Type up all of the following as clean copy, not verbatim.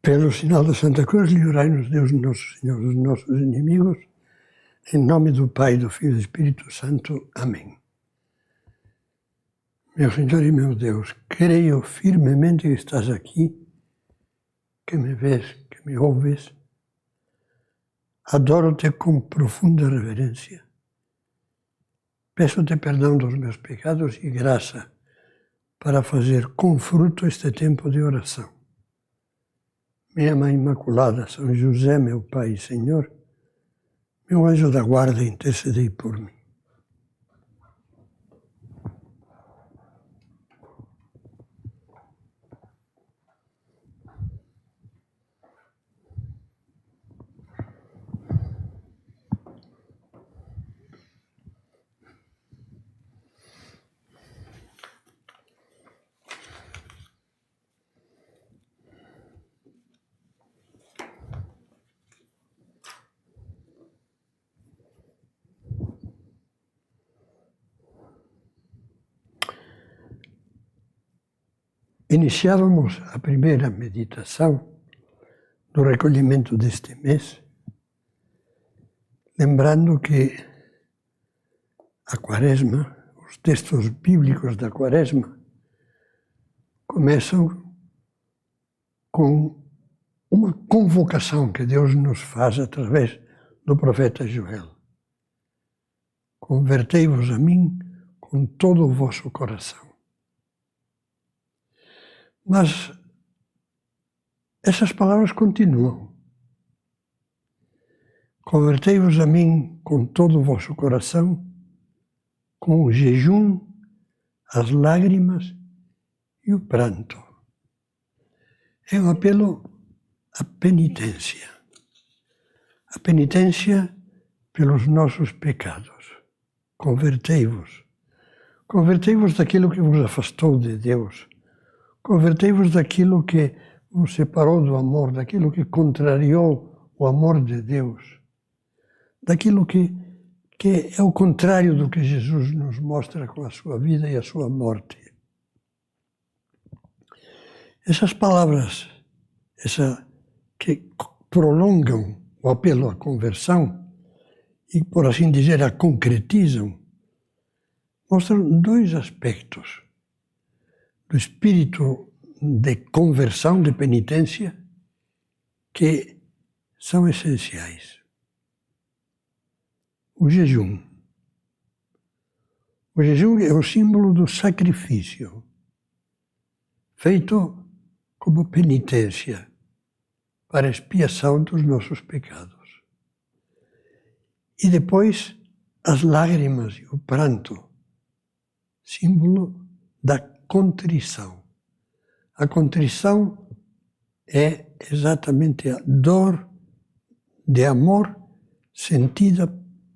Pelo sinal da Santa Cruz, livrai-nos Deus nosso Senhor dos nossos inimigos, em nome do Pai, do Filho e do Espírito Santo. Amém. Meu Senhor e meu Deus, creio firmemente que estás aqui, que me vês, que me ouves. Adoro-te com profunda reverência. Peço-te perdão dos meus pecados e graça para fazer com fruto este tempo de oração. Minha Mãe Imaculada, São José, meu Pai e Senhor, meu anjo da guarda, intercedei por mim. Iniciávamos a primeira meditação do recolhimento deste mês, lembrando que a Quaresma, os textos bíblicos da Quaresma, começam com uma convocação que Deus nos faz através do profeta Joel. Convertei-vos a mim com todo o vosso coração. Mas essas palavras continuam. Convertei-vos a mim com todo o vosso coração, com o jejum, as lágrimas e o pranto. É um apelo à penitência. A penitência pelos nossos pecados. Convertei-vos. Convertei-vos daquilo que vos afastou de Deus. Convertei-vos daquilo que vos separou do amor, daquilo que contrariou o amor de Deus, daquilo que é o contrário do que Jesus nos mostra com a sua vida e a sua morte. Essas palavras, que prolongam o apelo à conversão e, por assim dizer, a concretizam, mostram dois aspectos do espírito de conversão, de penitência, que são essenciais. O jejum. O jejum é o símbolo do sacrifício, feito como penitência para a expiação dos nossos pecados. E depois as lágrimas e o pranto, símbolo da contrição. A contrição é exatamente a dor de amor sentida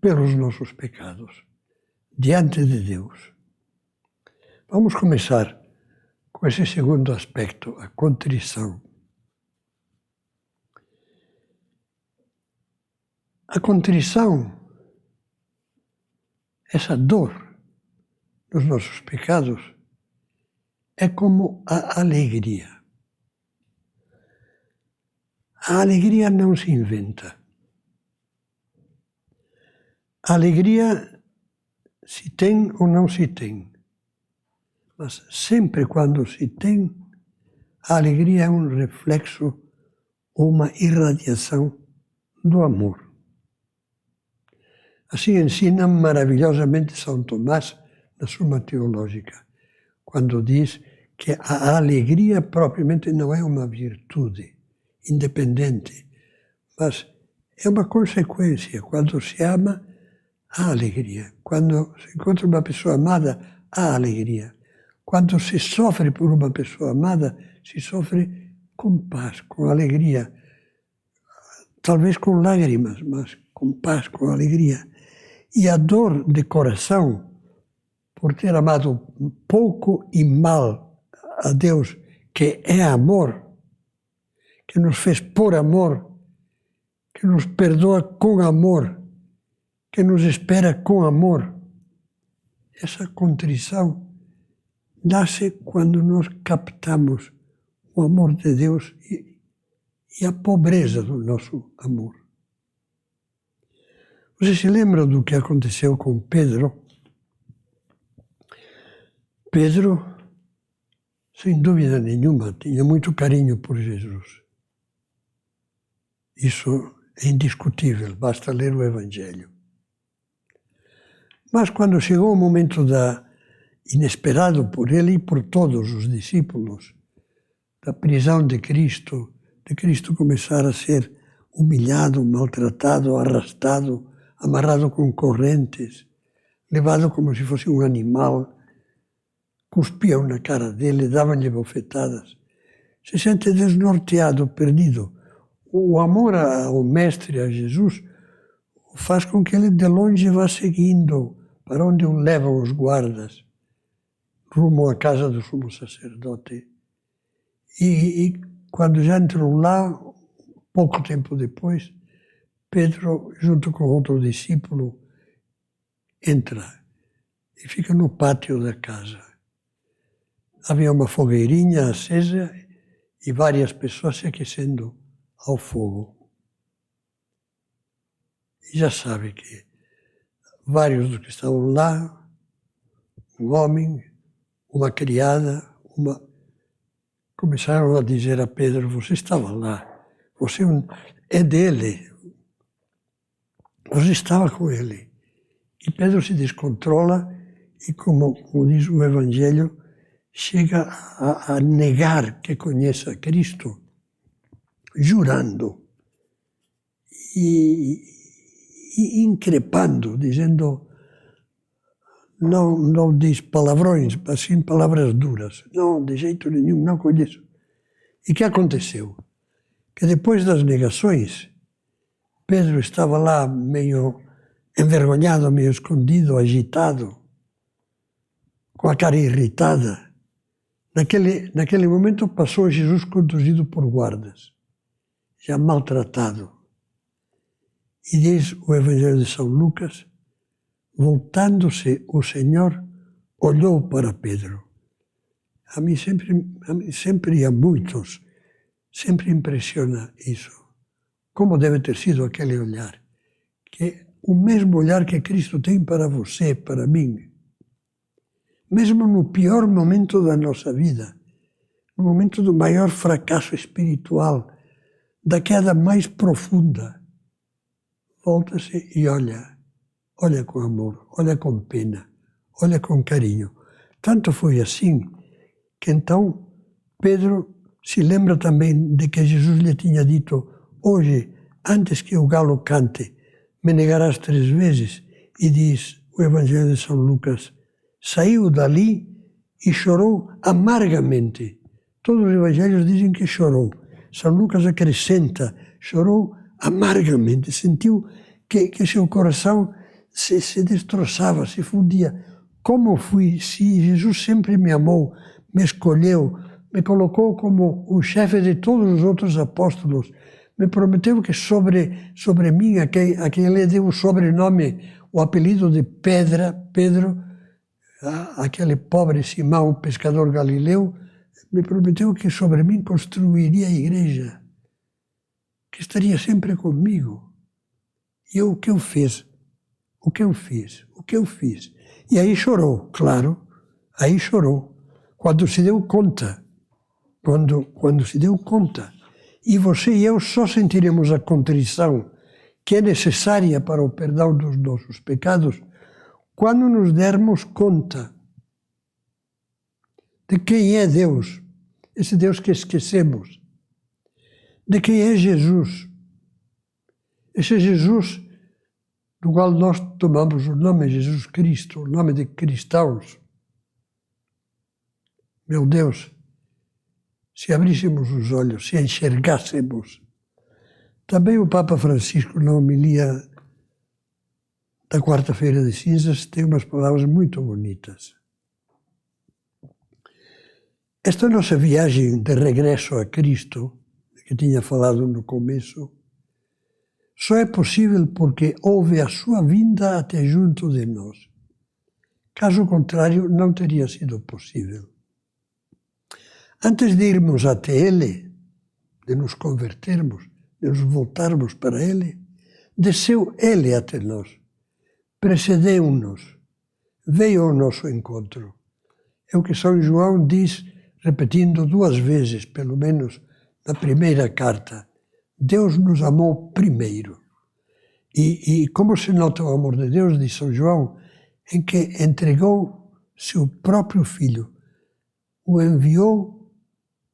pelos nossos pecados, diante de Deus. Vamos começar com esse segundo aspecto, a contrição. A contrição, essa dor dos nossos pecados, é como a alegria. A alegria não se inventa. A alegria se tem ou não se tem. Mas sempre quando se tem, a alegria é um reflexo ou uma irradiação do amor. Assim ensina maravilhosamente São Tomás na Suma Teológica, quando diz que a alegria propriamente não é uma virtude independente, mas é uma consequência. Quando se ama, há alegria. Quando se encontra uma pessoa amada, há alegria. Quando se sofre por uma pessoa amada, se sofre com paz, com alegria. Talvez com lágrimas, mas com paz, com alegria. E a dor de coração por ter amado pouco e mal a Deus, que é amor, que nos fez por amor, que nos perdoa com amor, que nos espera com amor. Essa contrição nasce quando nós captamos o amor de Deus e a pobreza do nosso amor. Você se lembra do que aconteceu com Pedro? Pedro, sem dúvida nenhuma, tinha muito carinho por Jesus. Isso é indiscutível, basta ler o Evangelho. Mas quando chegou o momento inesperado por ele e por todos os discípulos, da prisão de Cristo começar a ser humilhado, maltratado, arrastado, amarrado com correntes, levado como se fosse um animal, cuspiam na cara dele, davam-lhe bofetadas. Se sente desnorteado, perdido. O amor ao Mestre, a Jesus, faz com que ele de longe vá seguindo para onde o levam os guardas, rumo à casa do sumo sacerdote. E quando já entrou lá, pouco tempo depois, Pedro, junto com outro discípulo, entra e fica no pátio da casa. Havia uma fogueirinha acesa e várias pessoas se aquecendo ao fogo. E já sabe que vários dos que estavam lá, um homem, uma criada, começaram a dizer a Pedro: você estava lá, você é dele, você estava com ele. E Pedro se descontrola e, como diz o Evangelho, chega a negar que conhece a Cristo, jurando e increpando, dizendo, não diz palavrões, mas sim palavras duras. Não, de jeito nenhum, não conheço. E o que aconteceu? Que depois das negações, Pedro estava lá meio envergonhado, meio escondido, agitado, com a cara irritada. Naquele momento passou Jesus conduzido por guardas, já maltratado. E diz o Evangelho de São Lucas, voltando-se o Senhor, olhou para Pedro. A mim sempre e a muitos, sempre impressiona isso. Como deve ter sido aquele olhar? Que é o mesmo olhar que Cristo tem para você, para mim. Mesmo no pior momento da nossa vida, no momento do maior fracasso espiritual, da queda mais profunda, volta-se e olha com amor, olha com pena, olha com carinho. Tanto foi assim que então Pedro se lembra também de que Jesus lhe tinha dito: hoje, antes que o galo cante, me negarás 3 vezes. E diz o Evangelho de São Lucas, saiu dali e chorou amargamente. Todos os evangelhos dizem que chorou. São Lucas acrescenta, chorou amargamente. Sentiu que seu coração se destroçava, se fundia. Como fui, se Jesus sempre me amou, me escolheu, me colocou como o chefe de todos os outros apóstolos, me prometeu que sobre mim, a quem ele deu o sobrenome, o apelido de Pedro, aquele pobre Simão, pescador galileu, me prometeu que sobre mim construiria a igreja, que estaria sempre comigo. E o que eu fiz? O que eu fiz? E aí chorou, claro, aí chorou, quando se deu conta, quando se deu conta. E você e eu só sentiremos a contrição que é necessária para o perdão dos nossos pecados quando nos dermos conta de quem é Deus, esse Deus que esquecemos, de quem é Jesus, esse Jesus do qual nós tomamos o nome Jesus Cristo, o nome de cristãos. Meu Deus, se abríssemos os olhos, se enxergássemos. Também o Papa Francisco, na homilia da quarta-feira de cinzas, tem umas palavras muito bonitas. Esta nossa viagem de regresso a Cristo, que tinha falado no começo, só é possível porque houve a sua vinda até junto de nós. Caso contrário, não teria sido possível. Antes de irmos até Ele, de nos convertermos, de nos voltarmos para Ele, desceu Ele até nós, precedeu-nos, veio ao nosso encontro. É o que São João diz, repetindo 2 vezes, pelo menos, na primeira carta. Deus nos amou primeiro. E como se nota o amor de Deus, diz São João, em que entregou seu próprio Filho, o enviou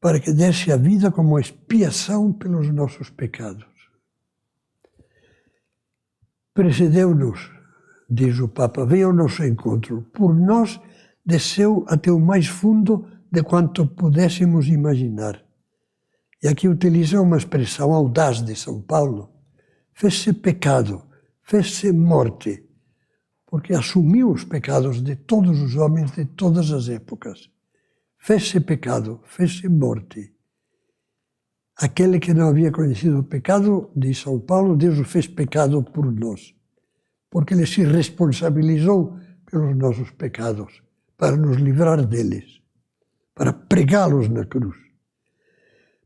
para que desse a vida como expiação pelos nossos pecados. Precedeu-nos, diz o Papa, veio ao nosso encontro. Por nós desceu até o mais fundo de quanto pudéssemos imaginar. E aqui utiliza uma expressão audaz de São Paulo. Fez-se pecado, fez-se morte, porque assumiu os pecados de todos os homens de todas as épocas. Fez-se pecado, fez-se morte. Aquele que não havia conhecido o pecado, diz São Paulo, Deus o fez pecado por nós, porque Ele se responsabilizou pelos nossos pecados, para nos livrar deles, para pregá-los na cruz,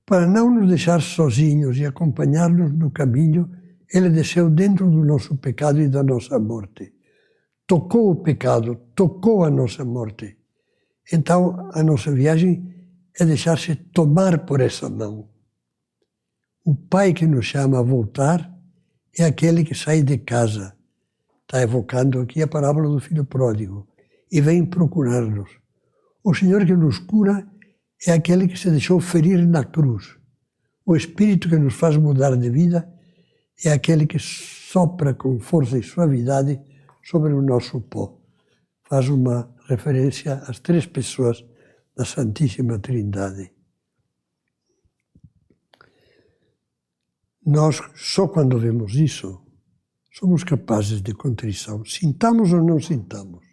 para não nos deixar sozinhos e acompanhar-nos no caminho. Ele desceu dentro do nosso pecado e da nossa morte. Tocou o pecado, tocou a nossa morte. Então, a nossa viagem é deixar-se tomar por essa mão. O Pai que nos chama a voltar é aquele que sai de casa. Está evocando aqui a parábola do filho pródigo. E vem procurar-nos. O Senhor que nos cura é aquele que se deixou ferir na cruz. O Espírito que nos faz mudar de vida é aquele que sopra com força e suavidade sobre o nosso pó. Faz uma referência às 3 pessoas da Santíssima Trindade. Nós, só quando vemos isso, somos capazes de contrição, sintamos ou não sintamos,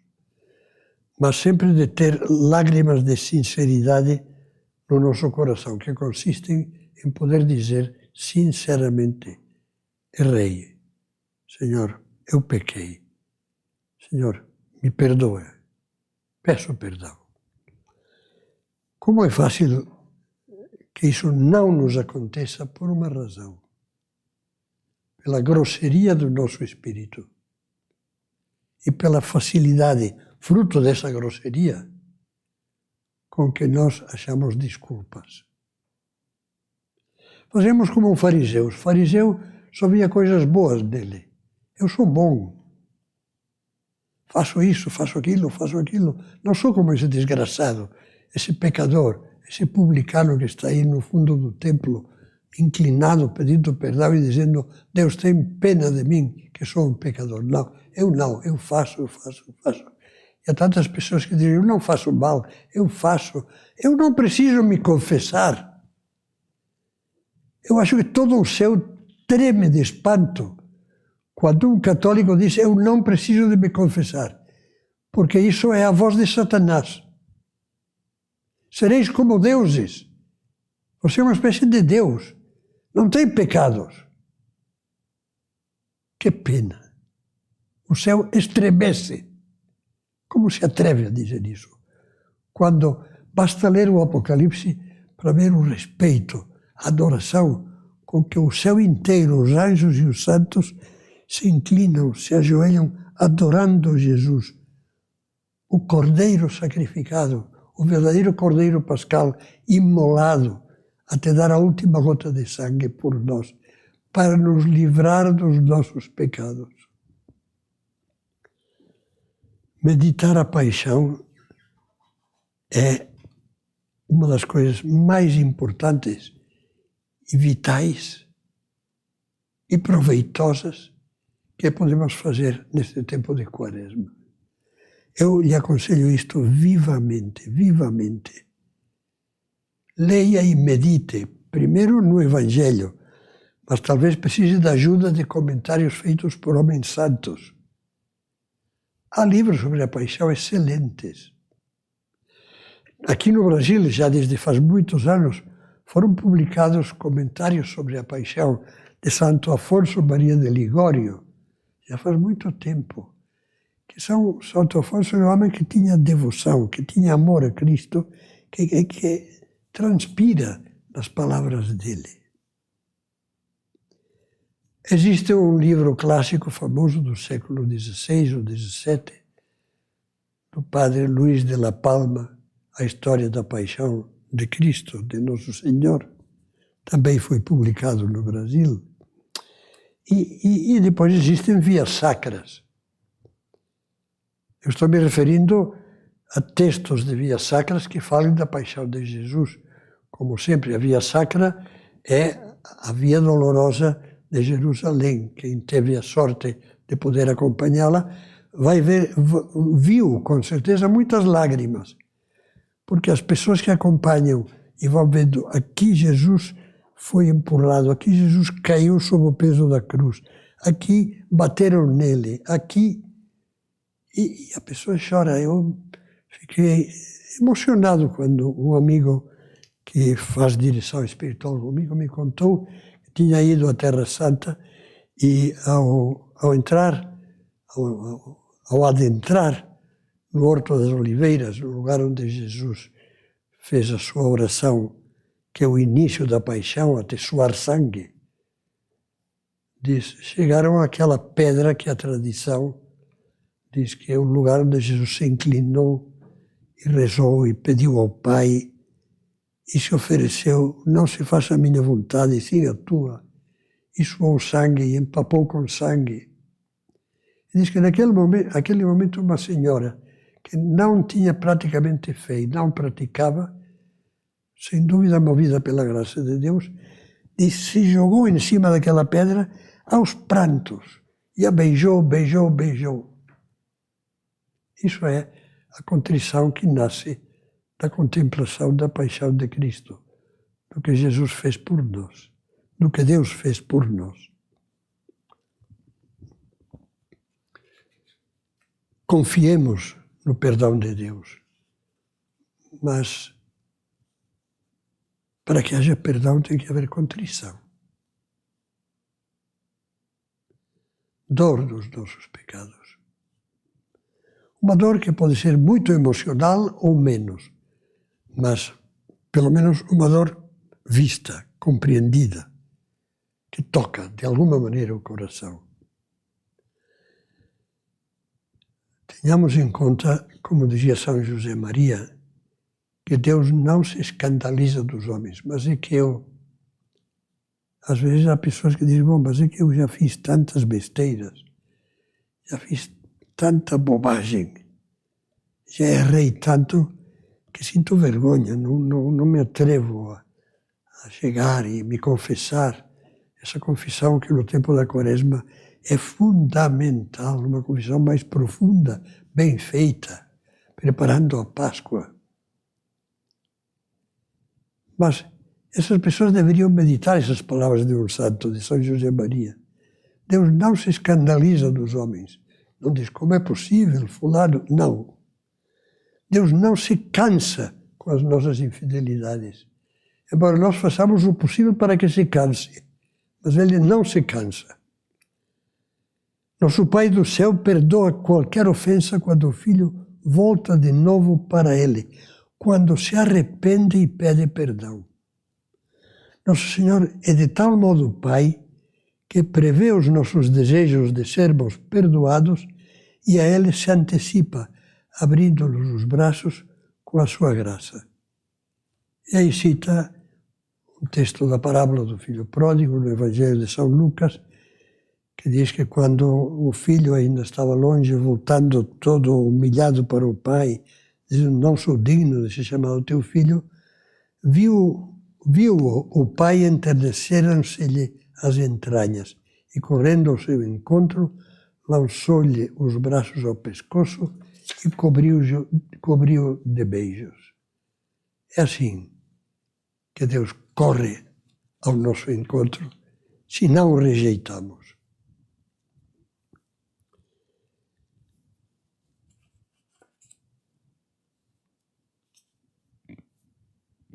mas sempre de ter lágrimas de sinceridade no nosso coração, que consistem em poder dizer sinceramente: errei, Senhor, eu pequei, Senhor, me perdoe, peço perdão. Como é fácil que isso não nos aconteça por uma razão: pela grosseria do nosso espírito e pela facilidade, fruto dessa grosseria, com que nós achamos desculpas. Fazemos como o fariseu. O fariseu só via coisas boas dele. Eu sou bom. Faço isso, faço aquilo, faço aquilo. Não sou como esse desgraçado, esse pecador, esse publicano que está aí no fundo do templo, inclinado, pedindo perdão e dizendo: Deus tem pena de mim, que sou um pecador. Não, eu faço. E há tantas pessoas que dizem: eu não faço mal, eu faço. Eu não preciso me confessar. Eu acho que todo o céu treme de espanto quando um católico diz: eu não preciso de me confessar, porque isso é a voz de Satanás. Sereis como deuses. Você é uma espécie de Deus. Não tem pecados. Que pena. O céu estremece. Como se atreve a dizer isso? Quando basta ler o Apocalipse para ver o respeito, a adoração com que o céu inteiro, os anjos e os santos, se inclinam, se ajoelham, adorando Jesus, o Cordeiro sacrificado, o verdadeiro Cordeiro Pascal, imolado, até dar a última gota de sangue por nós, para nos livrar dos nossos pecados. Meditar a paixão é uma das coisas mais importantes e vitais e proveitosas que podemos fazer neste tempo de Quaresma. Eu lhe aconselho isto vivamente, vivamente. Leia e medite, primeiro no Evangelho, mas talvez precise da ajuda de comentários feitos por homens santos. Há livros sobre a paixão excelentes. Aqui no Brasil, já desde faz muitos anos, foram publicados comentários sobre a paixão de Santo Afonso Maria de Ligório, já faz muito tempo. Santo Afonso era um homem que tinha devoção, que tinha amor a Cristo, que transpira nas palavras dele. Existe um livro clássico famoso do século XVI ou XVII, do padre Luís de la Palma, A História da Paixão de Cristo, de Nosso Senhor. Também foi publicado no Brasil. E depois existem vias sacras. Eu estou me referindo a textos de vias sacras que falam da paixão de Jesus. Como sempre, a via sacra é a via dolorosa de Jerusalém. Quem teve a sorte de poder acompanhá-la viu com certeza muitas lágrimas, porque as pessoas que acompanham e vão vendo aqui Jesus foi empurrado, aqui Jesus caiu sob o peso da cruz, aqui bateram nele, aqui... E a pessoa chora. Eu fiquei emocionado quando um amigo que faz direção espiritual comigo me contou que tinha ido à Terra Santa e ao adentrar no Horto das Oliveiras, no lugar onde Jesus fez a sua oração, que é o início da paixão, até suar sangue, diz, chegaram àquela pedra que a tradição diz que é o lugar onde Jesus se inclinou e rezou e pediu ao Pai e se ofereceu, não se faça a minha vontade, e sim a tua. E suou sangue e empapou com sangue. E diz que naquele momento uma senhora que não tinha praticamente fé e não praticava, sem dúvida movida pela graça de Deus, se jogou em cima daquela pedra aos prantos e a beijou, beijou, beijou. Isso é a contrição que nasce da contemplação da paixão de Cristo, do que Jesus fez por nós, do que Deus fez por nós. Confiemos no perdão de Deus, mas para que haja perdão tem que haver contrição. Dor dos nossos pecados. Uma dor que pode ser muito emocional ou menos, mas pelo menos uma dor vista, compreendida, que toca de alguma maneira o coração. Tenhamos em conta, como dizia São José Maria, que Deus não se escandaliza dos homens, mas é que às vezes há pessoas que dizem, bom, mas é que eu já fiz tantas besteiras, já fiz tanta bobagem, já errei tanto que sinto vergonha, não me atrevo a chegar e me confessar. Essa confissão que no tempo da Quaresma é fundamental, uma confissão mais profunda, bem feita, preparando a Páscoa. Mas essas pessoas deveriam meditar essas palavras de um santo, de São José Maria. Deus não se escandaliza dos homens. Não diz, como é possível, fulano? Não. Deus não se cansa com as nossas infidelidades. Embora nós façamos o possível para que se canse, mas Ele não se cansa. Nosso Pai do céu perdoa qualquer ofensa quando o filho volta de novo para Ele, quando se arrepende e pede perdão. Nosso Senhor é de tal modo Pai que prevê os nossos desejos de sermos perdoados e a Ele se antecipa, abrindo-nos os braços com a sua graça. E aí cita o texto da parábola do filho pródigo, no Evangelho de São Lucas, que diz que quando o filho ainda estava longe, voltando todo humilhado para o pai, dizendo, não sou digno de ser chamado teu filho, viu o pai enterneceram-se-lhe as entranhas e, correndo ao seu encontro, lançou-lhe os braços ao pescoço e cobriu de beijos. É assim que Deus corre ao nosso encontro se não o rejeitamos.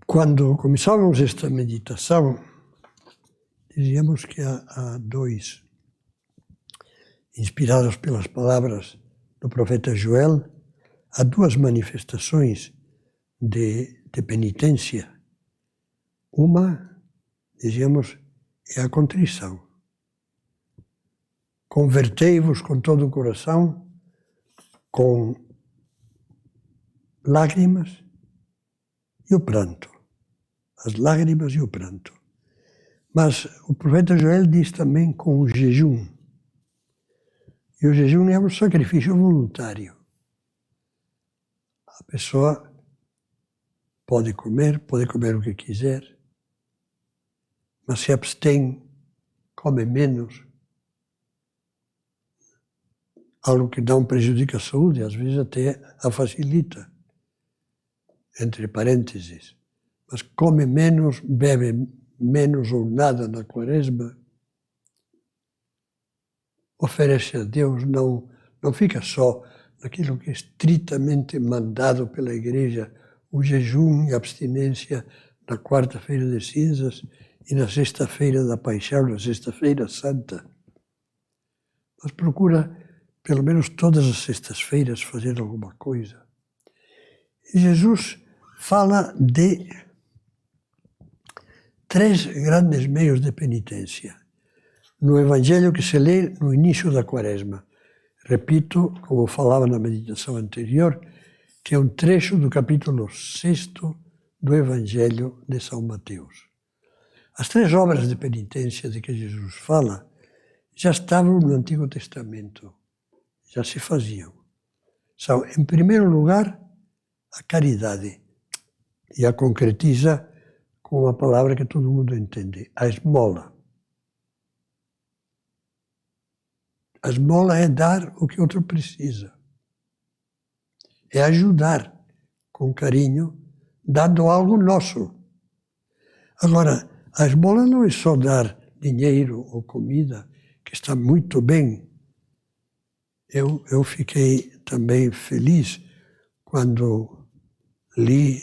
Quando começávamos esta meditação, dizíamos que há dois, inspirados pelas palavras do profeta Joel, há duas manifestações de penitência Uma, dizíamos, é a contrição. Convertei-vos com todo o coração, com lágrimas e o pranto. As lágrimas e o pranto. Mas o profeta Joel diz também com o jejum. E o jejum é um sacrifício voluntário. A pessoa pode comer o que quiser, mas se abstém, come menos, algo que não prejudica a saúde, às vezes até a facilita, entre parênteses. Mas come menos, bebe menos ou nada na quaresma, oferece a Deus, não fica só naquilo que é estritamente mandado pela Igreja, o jejum e a abstinência na quarta-feira de cinzas e na sexta-feira da Paixão, na sexta-feira santa. Mas procura, pelo menos todas as sextas-feiras, fazer alguma coisa. E Jesus fala de 3 grandes meios de penitência no Evangelho que se lê no início da Quaresma. Repito, como falava na meditação anterior, que é um trecho do capítulo 6º do Evangelho de São Mateus. As 3 obras de penitência de que Jesus fala já estavam no Antigo Testamento, já se faziam. São, em primeiro lugar, a caridade, e a concretiza com uma palavra que todo mundo entende, a esmola. A esmola é dar o que outro precisa. É ajudar com carinho, dando algo nosso. Agora, a esmola não é só dar dinheiro ou comida, que está muito bem. Eu fiquei também feliz quando li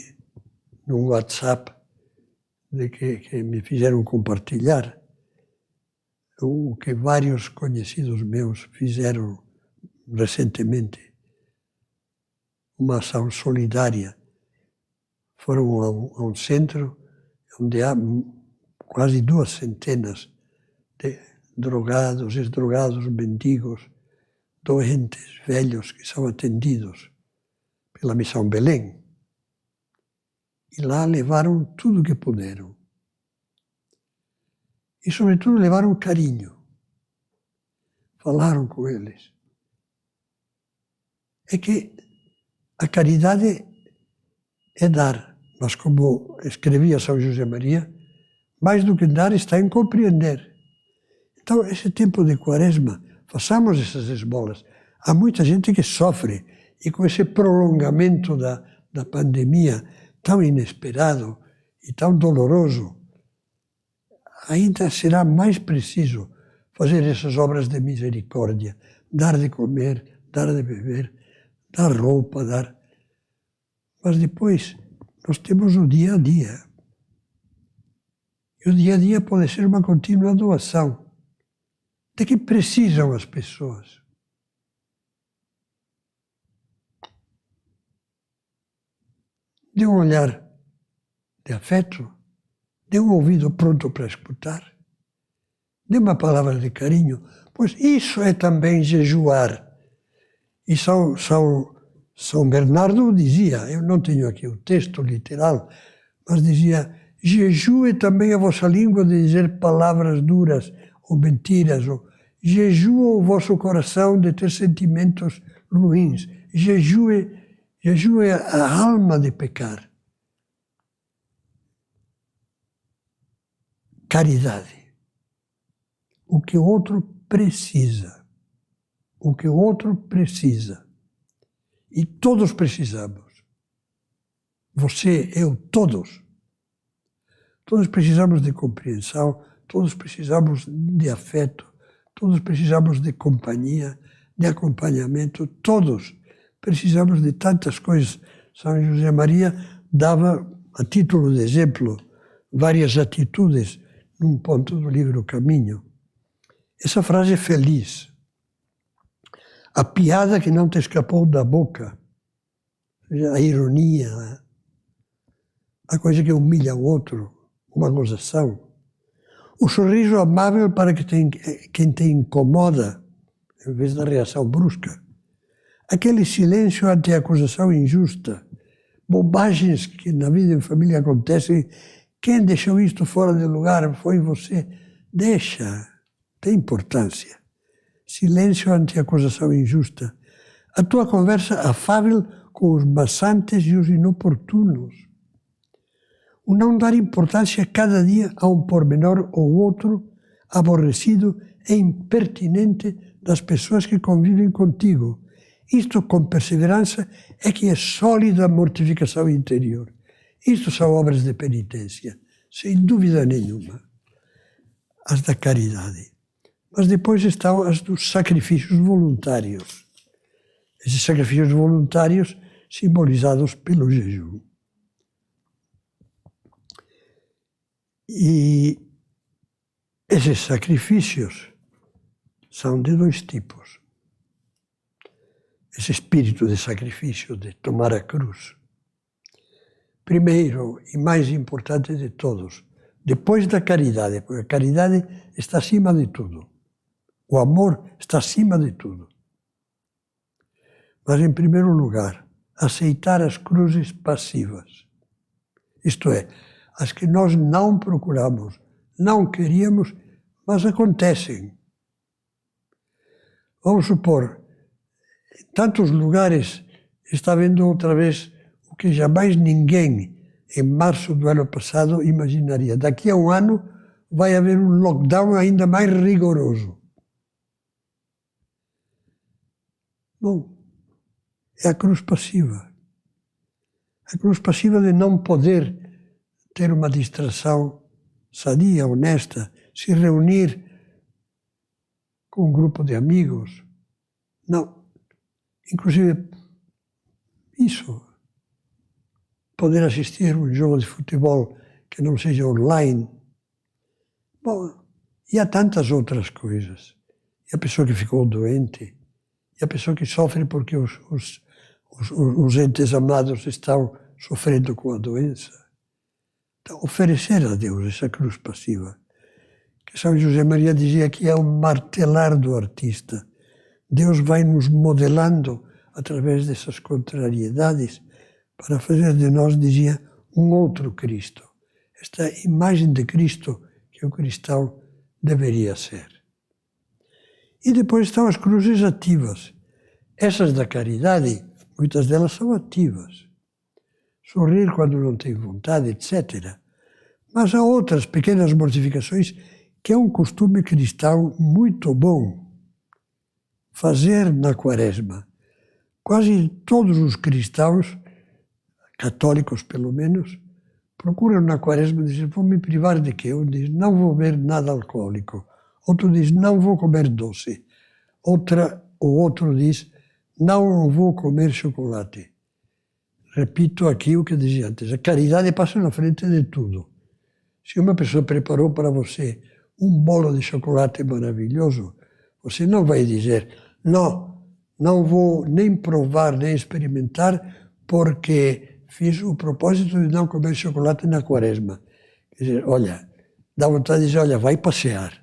no WhatsApp de que me fizeram compartilhar o que vários conhecidos meus fizeram recentemente, uma ação solidária. Foram a um centro onde há quase 2 centenas de drogados, ex-drogados, mendigos, doentes, velhos, que são atendidos pela Missão Belém. E lá levaram tudo o que puderam. E, sobretudo, levaram carinho. Falaram com eles. É que a caridade é dar, mas como escrevia São José Maria, mais do que dar está em compreender. Então, esse tempo de Quaresma, façamos essas esmolas. Há muita gente que sofre, e com esse prolongamento da pandemia tão inesperado e tão doloroso, ainda será mais preciso fazer essas obras de misericórdia, dar de comer, dar de beber, dar roupa, dar... Mas depois nós temos o dia a dia. E o dia a dia pode ser uma contínua doação. De que precisam as pessoas? De um olhar de afeto, de um ouvido pronto para escutar, de uma palavra de carinho, pois isso é também jejuar. E São Bernardo dizia, eu não tenho aqui o texto literal, mas dizia, jejue também a vossa língua de dizer palavras duras ou mentiras, ou jejua o vosso coração de ter sentimentos ruins, jejue a alma de pecar. Caridade. O que o outro precisa. O que o outro precisa. E todos precisamos. Você, eu, todos. Todos precisamos de compreensão, todos precisamos de afeto, todos precisamos de companhia, de acompanhamento, todos precisamos de tantas coisas. São José Maria dava, a título de exemplo, várias atitudes num ponto do livro Caminho. Essa frase é feliz. A piada que não te escapou da boca, a ironia, a coisa que humilha o outro, uma gozação. O sorriso amável para quem te incomoda, em vez da reação brusca. Aquele silêncio ante a acusação injusta. Bobagens que na vida em família acontecem. Quem deixou isto fora de lugar foi você. Deixa. Tem importância. Silêncio ante a acusação injusta. A tua conversa afável com os maçantes e os inoportunos. O não dar importância cada dia a um pormenor ou outro aborrecido e impertinente das pessoas que convivem contigo. Isto, com perseverança, é que é sólida mortificação interior. Isto são obras de penitência, sem dúvida nenhuma, as da caridade. Mas depois estão as dos sacrifícios voluntários. Esses sacrifícios voluntários simbolizados pelo jejum. E esses sacrifícios são de dois tipos. Esse espírito de sacrifício, de tomar a cruz. Primeiro e mais importante de todos, depois da caridade, porque a caridade está acima de tudo. O amor está acima de tudo. Mas, em primeiro lugar, aceitar as cruzes passivas. Isto é, as que nós não procuramos, não queríamos, mas acontecem. Vamos supor, em tantos lugares está vendo outra vez o que jamais ninguém, em março do ano passado, imaginaria. Daqui a um ano vai haver um lockdown ainda mais rigoroso. Bom, é a cruz passiva. A cruz passiva de não poder ter uma distração sadia, honesta, se reunir com um grupo de amigos. Não. Inclusive, isso. Poder assistir um jogo de futebol que não seja online. Bom, e há tantas outras coisas. E a pessoa que ficou doente, e a pessoa que sofre porque os entes amados estão sofrendo com a doença. Então, oferecer a Deus essa cruz passiva, que São José Maria dizia que é o martelar do artista. Deus vai nos modelando através dessas contrariedades para fazer de nós, dizia, um outro Cristo. Esta imagem de Cristo que o cristão deveria ser. E depois estão as cruzes ativas. Essas da caridade, muitas delas são ativas. Sorrir quando não tem vontade, etc. Mas há outras pequenas mortificações que é um costume cristão muito bom fazer na Quaresma. Quase todos os cristãos, católicos pelo menos, procuram na Quaresma dizer, vou me privar de quê? Um diz, não vou beber nada alcoólico. Outro diz, não vou comer doce. O outro diz, não vou comer chocolate. Repito aqui o que dizia antes, a caridade passa na frente de tudo. Se uma pessoa preparou para você um bolo de chocolate maravilhoso, você não vai dizer, não vou nem provar, nem experimentar, porque fiz o propósito de não comer chocolate na Quaresma. Quer dizer, olha, dá vontade de dizer, olha, vai passear.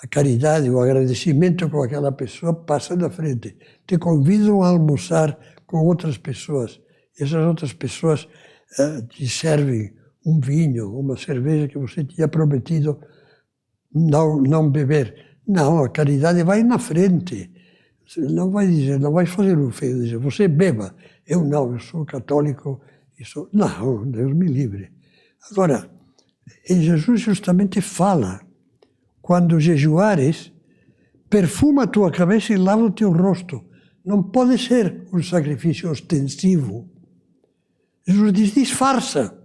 A caridade, o agradecimento com aquela pessoa passa na frente. Te convidam a almoçar com outras pessoas. E essas outras pessoas te servem um vinho, uma cerveja que você tinha prometido não beber. Não, a caridade vai na frente. Você não vai dizer, não vai fazer o feio, dizer, você beba. Eu não, eu sou católico. Não, Deus me livre. Agora, e Jesus justamente fala, quando jejuares, perfuma a tua cabeça e lava o teu rosto. Não pode ser um sacrifício ostensivo. Jesus diz, disfarça.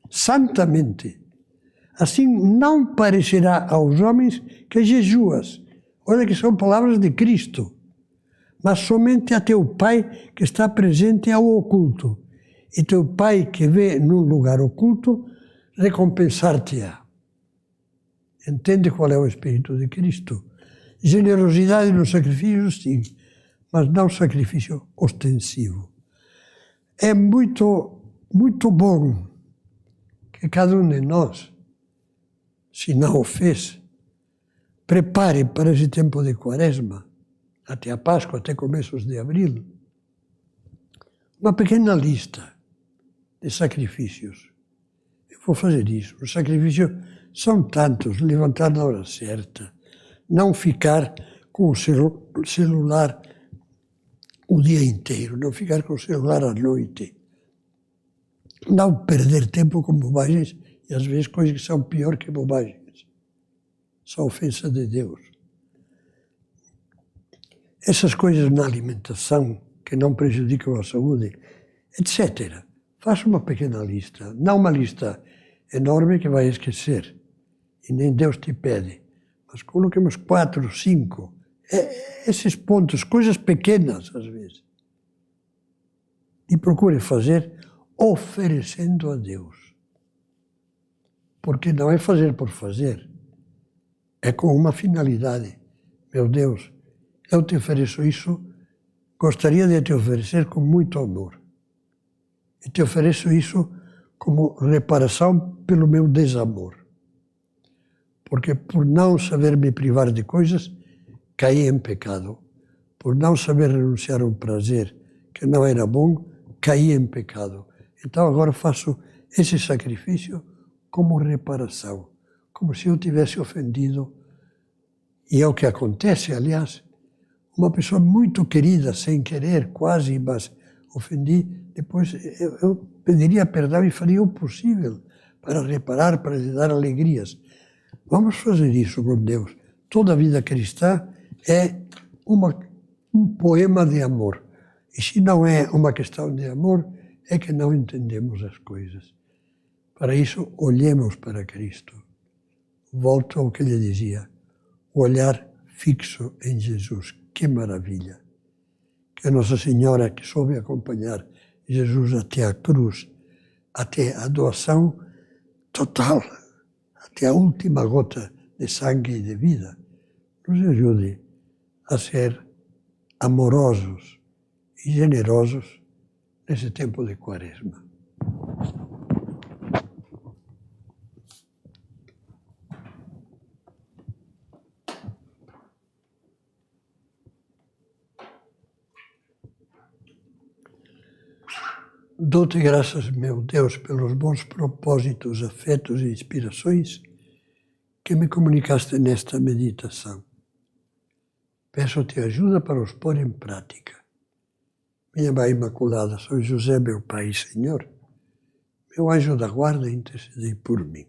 Santamente. Assim não parecerá aos homens que jejuas. Olha que são palavras de Cristo. Mas somente a teu Pai que está presente ao oculto. E teu Pai que vê num lugar oculto, recompensar-te-á. Entende qual é o Espírito de Cristo? Generosidade no sacrifício, sim, mas não sacrifício ostensivo. É muito, muito bom que cada um de nós, se não o fez, prepare para esse tempo de Quaresma, até a Páscoa, até começos de abril, uma pequena lista de sacrifícios. Eu vou fazer isso. Os sacrifícios são tantos: levantar na hora certa, não ficar com o celular o dia inteiro, não ficar com o celular à noite, não perder tempo com bobagens, e às vezes coisas que são pior que bobagens, são ofensa de Deus. Essas coisas na alimentação que não prejudicam a saúde, etc. Faça uma pequena lista, não uma lista enorme que vai esquecer, e nem Deus te pede, mas coloquemos 4, 5, esses pontos, coisas pequenas às vezes, e procure fazer oferecendo a Deus. Porque não é fazer por fazer, é com uma finalidade. Meu Deus, eu te ofereço isso, gostaria de te oferecer com muito amor. E te ofereço isso como reparação pelo meu desamor. Porque por não saber me privar de coisas, caí em pecado. Por não saber renunciar a um prazer que não era bom, caí em pecado. Então agora faço esse sacrifício como reparação, como se eu tivesse ofendido. E é o que acontece, aliás. Uma pessoa muito querida, sem querer, quase, mas ofendi, depois eu pediria perdão e faria o possível para reparar, para lhe dar alegrias. Vamos fazer isso com Deus. Toda a vida cristã é um poema de amor. E se não é uma questão de amor, é que não entendemos as coisas. Para isso, olhemos para Cristo. Volto ao que lhe dizia, o olhar fixo em Jesus. Que maravilha! Que Nossa Senhora, que soube acompanhar Jesus até a cruz, até a doação total, até a última gota de sangue e de vida, nos ajude a ser amorosos e generosos nesse tempo de Quaresma. Dou-te graças, meu Deus, pelos bons propósitos, afetos e inspirações que me comunicaste nesta meditação. Peço-te ajuda para os pôr em prática. Minha Mãe Imaculada, São José, meu Pai e Senhor, meu anjo da guarda, intercedei por mim.